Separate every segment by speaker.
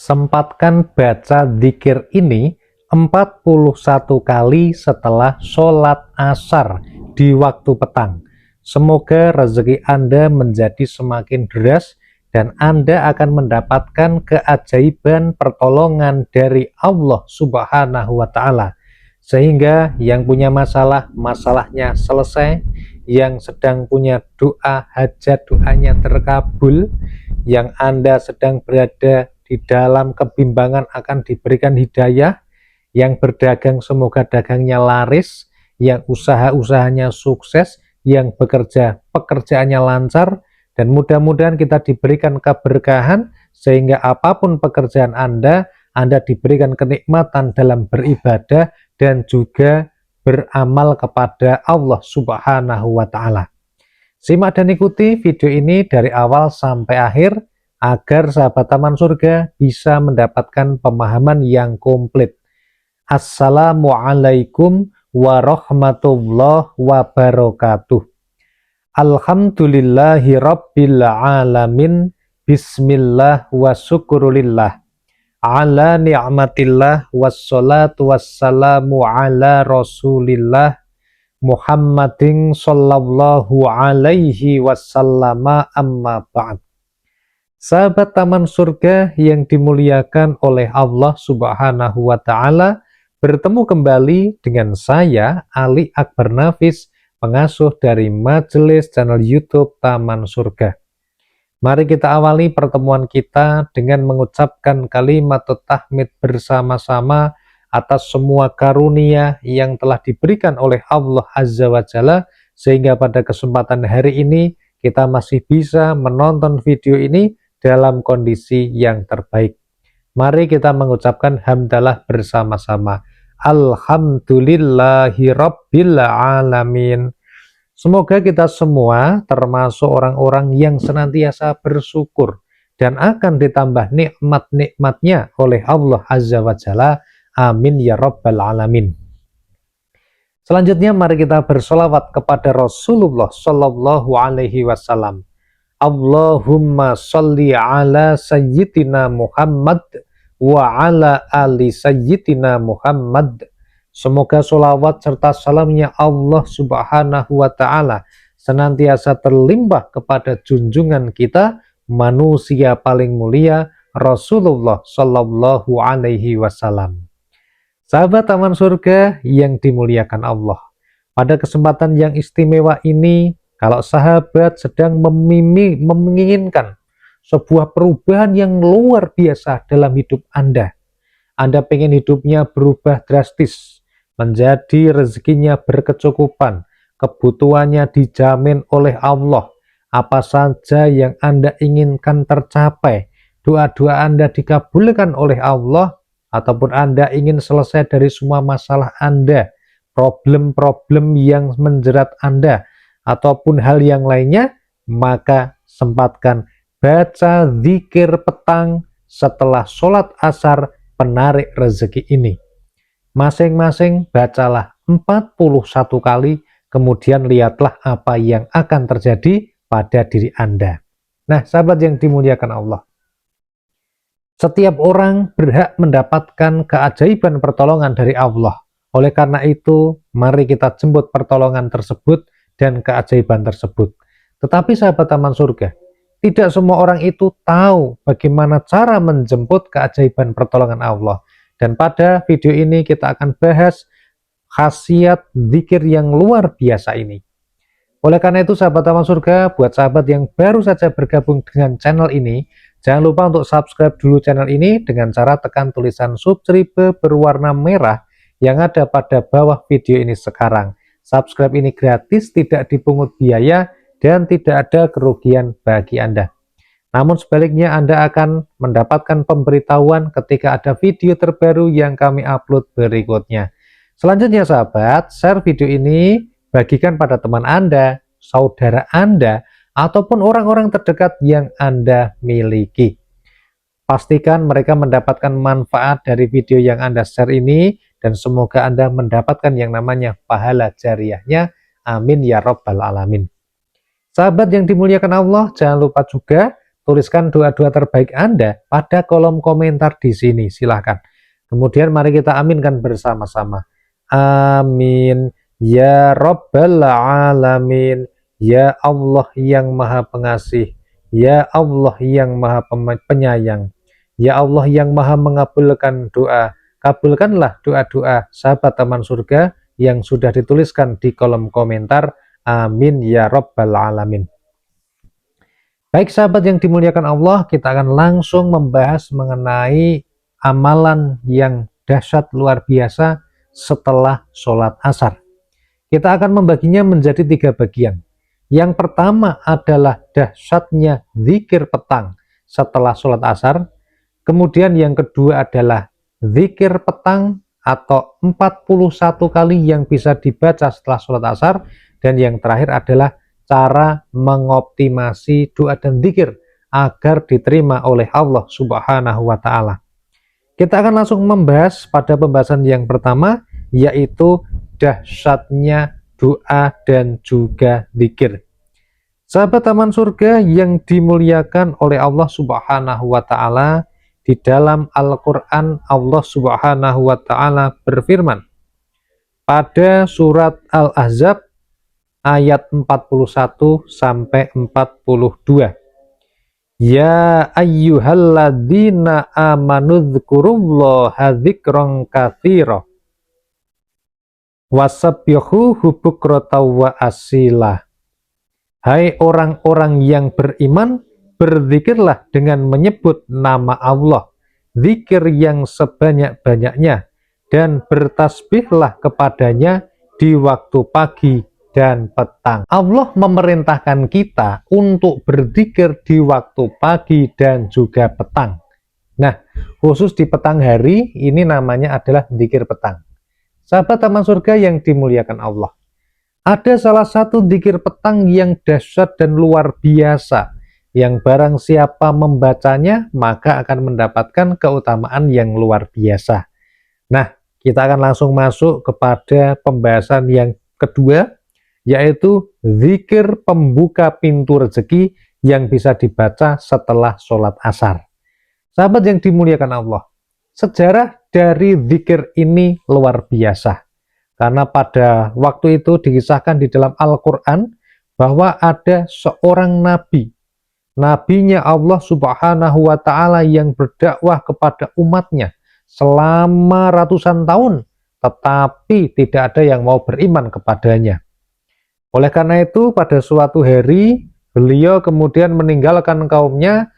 Speaker 1: Sempatkan baca zikir ini 41 kali setelah sholat asar di waktu petang. Semoga rezeki Anda menjadi semakin deras dan Anda akan mendapatkan keajaiban pertolongan dari Allah Subhanahu wa Ta'ala. Sehingga yang punya masalah, masalahnya selesai, yang sedang punya doa, hajat doanya terkabul, yang Anda sedang berada di dalam kebimbangan akan diberikan hidayah, yang berdagang semoga dagangnya laris, yang usaha-usahanya sukses, yang bekerja pekerjaannya lancar, dan mudah-mudahan kita diberikan keberkahan sehingga apapun pekerjaan Anda diberikan kenikmatan dalam beribadah dan juga beramal kepada Allah Subhanahu wa Ta'ala. Simak dan ikuti video ini dari awal sampai akhir agar sahabat Taman Surga bisa mendapatkan pemahaman yang komplit. Assalamualaikum warahmatullahi wabarakatuh. Alhamdulillahi rabbil alamin. Bismillah wa syukurulillah. Ala ni'matillah wassalatu wassalamu ala rasulillah Muhammadin sallallahu alaihi wasallama amma ba'd. Sahabat Taman Surga yang dimuliakan oleh Allah Subhanahu wa Ta'ala, bertemu kembali dengan saya Ali Akbar Nafis, pengasuh dari majelis channel YouTube Taman Surga. Mari kita awali pertemuan kita dengan mengucapkan kalimat tahmid bersama-sama atas semua karunia yang telah diberikan oleh Allah Azza wa Jalla, sehingga pada kesempatan hari ini kita masih bisa menonton video ini dalam kondisi yang terbaik. Mari kita mengucapkan hamdalah bersama-sama. Alhamdulillahi rabbil alamin. Semoga kita semua termasuk orang-orang yang senantiasa bersyukur dan akan ditambah nikmat-nikmatnya oleh Allah Azza wa Jalla. Amin ya rabbal alamin. Selanjutnya mari kita bersolawat kepada Rasulullah Sallallahu Alaihi Wasallam. Allahumma sholli ala sayyidina Muhammad wa ala ali sayyidina Muhammad. Semoga sholawat serta salamnya Allah Subhanahu wa Ta'ala senantiasa terlimpah kepada junjungan kita, manusia paling mulia, Rasulullah Sallallahu Alaihi Wasallam. Sahabat Taman Surga yang dimuliakan Allah, pada kesempatan yang istimewa ini, kalau sahabat sedang menginginkan sebuah perubahan yang luar biasa dalam hidup Anda pengen hidupnya berubah drastis, menjadi rezekinya berkecukupan, kebutuhannya dijamin oleh Allah, apa saja yang Anda inginkan tercapai, doa-doa Anda dikabulkan oleh Allah, ataupun Anda ingin selesai dari semua masalah Anda, problem-problem yang menjerat Anda, ataupun hal yang lainnya, maka sempatkan baca zikir petang setelah sholat asar penarik rezeki ini. Masing-masing bacalah 41 kali, kemudian lihatlah apa yang akan terjadi pada diri Anda. Nah, sahabat yang dimuliakan Allah, setiap orang berhak mendapatkan keajaiban pertolongan dari Allah. Oleh karena itu, mari kita jemput pertolongan tersebut dan keajaiban tersebut. Tetapi sahabat Taman Surga, tidak semua orang itu tahu bagaimana cara menjemput keajaiban pertolongan Allah. Dan pada video ini kita akan bahas khasiat zikir yang luar biasa ini. Oleh karena itu sahabat Taman Surga, buat sahabat yang baru saja bergabung dengan channel ini, jangan lupa untuk subscribe dulu channel ini dengan cara tekan tulisan subscribe berwarna merah yang ada pada bawah video ini sekarang. Subscribe ini gratis, tidak dipungut biaya, dan tidak ada kerugian bagi Anda. Namun sebaliknya Anda akan mendapatkan pemberitahuan ketika ada video terbaru yang kami upload berikutnya. Selanjutnya sahabat, share video ini, bagikan pada teman Anda, saudara Anda, ataupun orang-orang terdekat yang Anda miliki. Pastikan mereka mendapatkan manfaat dari video yang Anda share ini, dan semoga Anda mendapatkan yang namanya pahala jariahnya. Amin ya rabbal alamin. Sahabat yang dimuliakan Allah, jangan lupa juga tuliskan doa-doa terbaik Anda pada kolom komentar di sini, silahkan. Kemudian mari kita aminkan bersama-sama. Amin ya Rabbal Alamin. Ya Allah yang Maha Pengasih, ya Allah yang Maha Penyayang, ya Allah yang Maha mengabulkan doa. Kabulkanlah doa-doa sahabat teman surga yang sudah dituliskan di kolom komentar. Amin ya Rabbal Alamin. Baik sahabat yang dimuliakan Allah, kita akan langsung membahas mengenai amalan yang dahsyat luar biasa setelah sholat asar. Kita akan membaginya menjadi 3 bagian. Yang pertama adalah dahsyatnya zikir petang setelah sholat asar. Kemudian yang kedua adalah zikir petang atau 41 kali yang bisa dibaca setelah sholat asar. Dan yang terakhir adalah cara mengoptimasi doa dan zikir agar diterima oleh Allah Subhanahu wa Ta'ala. Kita akan langsung membahas pada pembahasan yang pertama, yaitu dahsyatnya doa dan juga zikir. Sahabat taman surga yang dimuliakan oleh Allah Subhanahu wa Ta'ala, di dalam Al-Quran Allah Subhanahu wa Ta'ala berfirman pada surat Al-Ahzab ayat 41 sampai 42. Ya ayyuhalladzina amanu dzkurullaha dzikran katsira wasabbihuhu bukratan wa asila. Hai orang-orang yang beriman, berzikirlah dengan menyebut nama Allah, zikir yang sebanyak-banyaknya, dan bertasbihlah kepadanya di waktu pagi dan petang. Allah memerintahkan kita untuk berzikir di waktu pagi dan juga petang. Nah, khusus di petang hari ini namanya adalah zikir petang. Sahabat taman surga yang dimuliakan Allah, ada salah satu zikir petang yang dahsyat dan luar biasa, yang barang siapa membacanya maka akan mendapatkan keutamaan yang luar biasa. Nah, kita akan langsung masuk kepada pembahasan yang kedua, yaitu zikir pembuka pintu rezeki yang bisa dibaca setelah sholat asar. Sahabat yang dimuliakan Allah, sejarah dari zikir ini luar biasa. Karena pada waktu itu dikisahkan di dalam Al-Quran bahwa ada seorang nabi. Nabinya Allah Subhanahu wa Ta'ala yang berdakwah kepada umatnya selama ratusan tahun, tetapi tidak ada yang mau beriman kepadanya. Oleh karena itu, pada suatu hari, beliau kemudian meninggalkan kaumnya,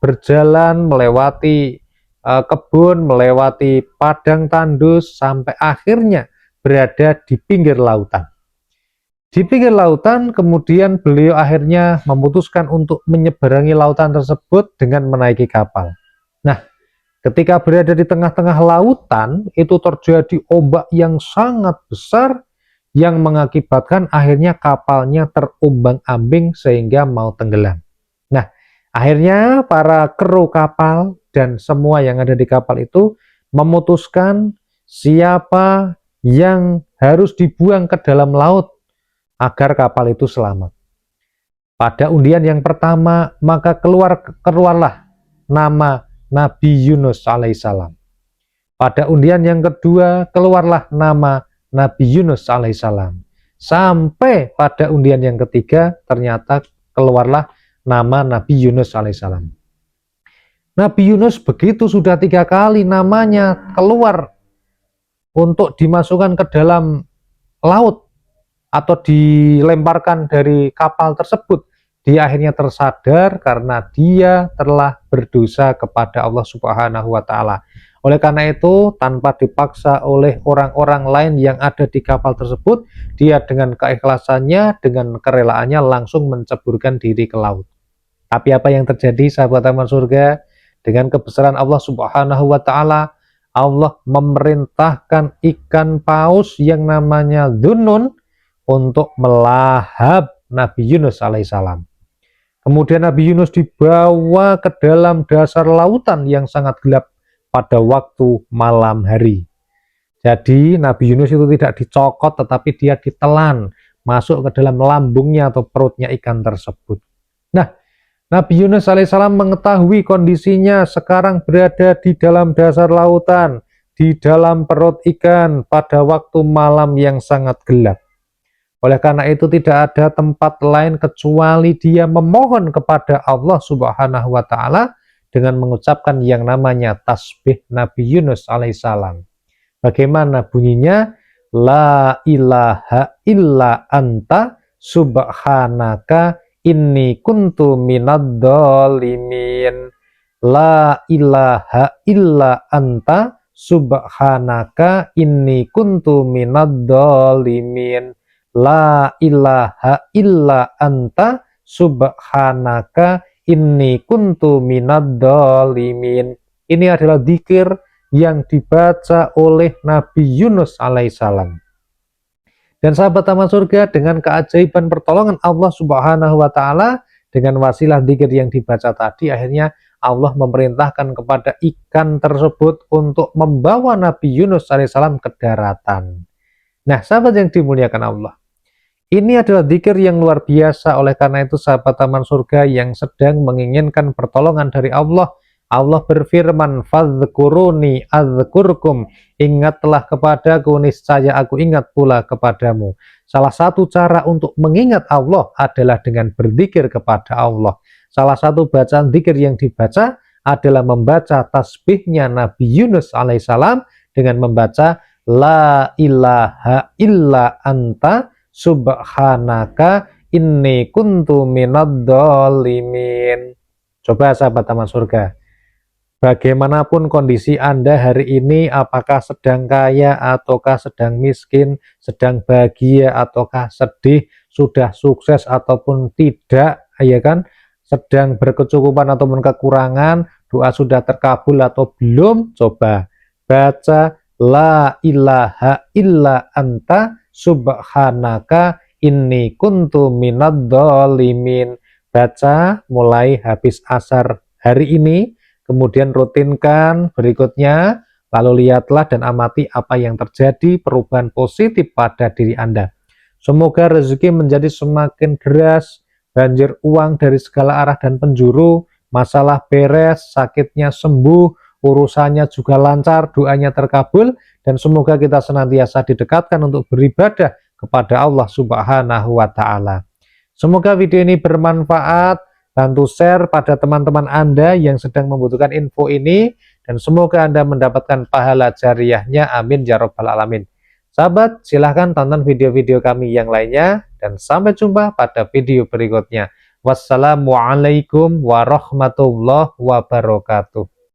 Speaker 1: berjalan melewati kebun, melewati padang tandus, sampai akhirnya berada di pinggir lautan. Di pinggir lautan, kemudian beliau akhirnya memutuskan untuk menyeberangi lautan tersebut dengan menaiki kapal. Nah, ketika berada di tengah-tengah lautan, itu terjadi ombak yang sangat besar yang mengakibatkan akhirnya kapalnya terombang-ambing sehingga mau tenggelam. Nah, akhirnya para kru kapal dan semua yang ada di kapal itu memutuskan siapa yang harus dibuang ke dalam laut agar kapal itu selamat. Pada undian yang pertama, maka keluarlah nama Nabi Yunus alaihissalam. Pada undian yang kedua, keluarlah nama Nabi Yunus alaihissalam. Sampai pada undian yang ketiga, ternyata keluarlah nama Nabi Yunus alaihissalam. Nabi Yunus begitu sudah 3 kali namanya keluar untuk dimasukkan ke dalam laut atau dilemparkan dari kapal tersebut, dia akhirnya tersadar karena dia telah berdosa kepada Allah Subhanahu wa Ta'ala. Oleh karena itu, tanpa dipaksa oleh orang-orang lain yang ada di kapal tersebut, dia dengan keikhlasannya, dengan kerelaannya langsung menceburkan diri ke laut. Tapi apa yang terjadi sahabat taman surga? Dengan kebesaran Allah Subhanahu wa Ta'ala, Allah memerintahkan ikan paus yang namanya Dhunnun untuk melahap Nabi Yunus alaihissalam. Kemudian Nabi Yunus dibawa ke dalam dasar lautan yang sangat gelap pada waktu malam hari. Jadi Nabi Yunus itu tidak dicokot, tetapi dia ditelan masuk ke dalam lambungnya atau perutnya ikan tersebut. Nah, Nabi Yunus alaihissalam mengetahui kondisinya sekarang berada di dalam dasar lautan, di dalam perut ikan pada waktu malam yang sangat gelap. Oleh karena itu tidak ada tempat lain kecuali dia memohon kepada Allah Subhanahu wa taala dengan mengucapkan yang namanya tasbih Nabi Yunus alaihissalam. Bagaimana bunyinya? La ilaha illa anta subhanaka inni kuntu minad dhalimin. La ilaha illa anta subhanaka inni kuntu minad dhalimin. La ilaha illa anta subhanaka inni kuntu minad dhalimin. Ini adalah dzikir yang dibaca oleh Nabi Yunus alaihissalam. Dan sahabat taman surga, dengan keajaiban pertolongan Allah Subhanahu wa taala dengan wasilah dzikir yang dibaca tadi, akhirnya Allah memerintahkan kepada ikan tersebut untuk membawa Nabi Yunus alaihissalam ke daratan. Nah, sahabat yang dimuliakan Allah, ini adalah dzikir yang luar biasa. Oleh karena itu sahabat taman surga yang sedang menginginkan pertolongan dari Allah, Allah berfirman, fadhkuruni adzkurkum, ingatlah kepadaku, niscaya aku ingat pula kepadamu. Salah satu cara untuk mengingat Allah adalah dengan berzikir kepada Allah. Salah satu bacaan dzikir yang dibaca adalah membaca tasbihnya Nabi Yunus alaihissalam dengan membaca la ilaha illa anta subhanaka inni kuntu minad dhalimin. Coba sahabat taman surga, bagaimanapun kondisi Anda hari ini, apakah sedang kaya ataukah sedang miskin, sedang bahagia ataukah sedih, sudah sukses ataupun tidak, ya kan? Sedang berkecukupan ataupun kekurangan, doa sudah terkabul atau belum, coba baca la ilaha illa anta subhanaka inni kuntu minad dhalimin. Baca mulai habis asar hari ini, kemudian rutinkan berikutnya, lalu lihatlah dan amati apa yang terjadi, perubahan positif pada diri Anda. Semoga rezeki menjadi semakin deras, banjir uang dari segala arah dan penjuru, masalah beres, sakitnya sembuh, urusannya juga lancar, doanya terkabul, dan semoga kita senantiasa didekatkan untuk beribadah kepada Allah Subhanahu wa ta'ala. Semoga video ini bermanfaat. Bantu share pada teman-teman Anda yang sedang membutuhkan info ini, dan semoga Anda mendapatkan pahala jariyahnya. Amin ya rabbal alamin. Sahabat, silahkan tonton video-video kami yang lainnya, dan sampai jumpa pada video berikutnya. Wassalamualaikum warahmatullahi wabarakatuh.